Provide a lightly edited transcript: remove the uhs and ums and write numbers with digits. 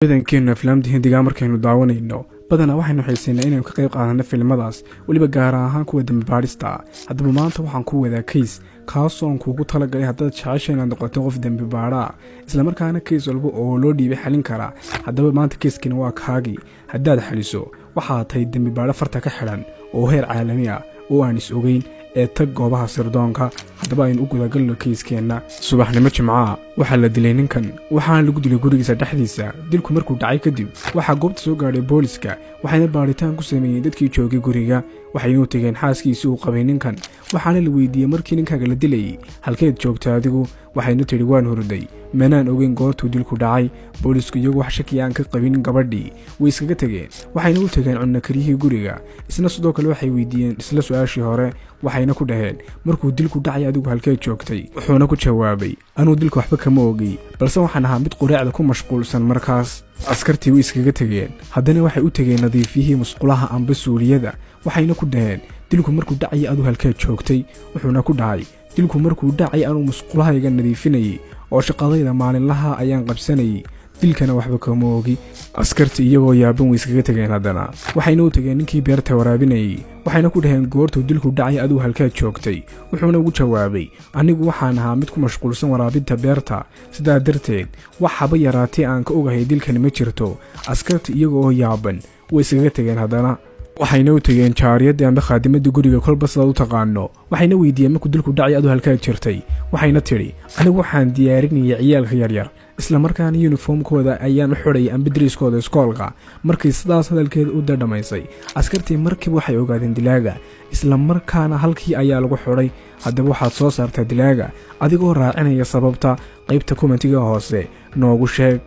badankeena aflaamta Hindiga markaynu daawanayno badana waxaynu xiiseynaa inaynu ka qayb qaadano filimadaas waliba gaar ahaan kuwa dambi baadhista haddaba maanta waxaan ku wadaa case kaasoo aan kuugu talagalay haddaad jeceshahay inaad noqoto qof dambi baadha isla markaana case walba oo loo dhiibay xalin kara haddaba maanta case-kina waa kaagi haddaad xaliso waxaa tahay dambi baadho farta ka xidhan oo heer caalami ah oo aan is ogeyn ee tag goobaha sirdoonka haddaba aynu u gudagalno kiiskeena subaxnimo jimcaha waxaa la dilay ninkan waxaana lagu dilay gurigiisa dhexdiisa dilku markuu dhacay kadib waxaa goobta soo gaadhay booliska waxayna baadhitaan ku sameeyeen dadkii joogay guriga waxaynu tageen xaaskiisii uu qabay ninkan waxaana la weydiiyey markii ninkaaga la dilayay halkeed joogta adigu waxaynu tidhi waan hurday manaan ogeyn goortuu dilku dhacay boolisku iyagu wax shaki aan ka qabin gabadhii way iskaga tageen waxayna u tageen cunno kariyihii guriga isna sidoo kale waxay weydiiyeen isla su-aashii hore waxayna ku dhaheen markuu dilku dhacay adigu halkeed joogtay wuxuuna ku jawaabay anuu dilka waxba kama ogey balse waxaan ahaa mid quraacda ku mashquulsan markaas askartii way iskaga tageen haddana waxay u tageen nadiifiyihii musqulaha amba suuliyada waxayna ku dhaheen dilku markuu dhacay aduu halkeed joogtay wuxuuna ku dhahay dilku markuu dhacay anuu musqulahayga nadiifinayay oo shaqadayda maalinlaha ayaan qabsanayay dilkana waxba kama ogi askartii iyagoo yaaban way iskaga tageen haddana waxayna u tageen ninkii beerta waraabinayay waxayna ku dhaheen goortuu dilku dhacay aduu halkeed joogtay wuxuuna ugu jawaabay anigu waxaan ahaa mid ku mashquulsan waraabinta beerta sidaa darteed wax haba yaraatee aan ka ogahay dilkani ma jirto askartii iyagoo yaaban way iskaga tageen haddana waxayna u tageen jaariyadii amba khaadimadii guriga kolba sidaad u taqaano waxayna weydiiyeen markuu dilku dhacay aduu halkeed jirtay waxayna tidhi anigu waxaan diyaarinayay ciyaalka yaryar isla markaana yuniformkooda ayaan u xidhayay amba dariiskooda iskoolka markii sidaas hadalkeeda u dadhamaysay askartii markiiba waxay ogaadeen dilaaga isla markaana halkii ayaa lagu xidhay haddaba waxaad soo saartaa dilaaga adigoo raacinaya sababta qaybta komentiga hoose noogu sheeg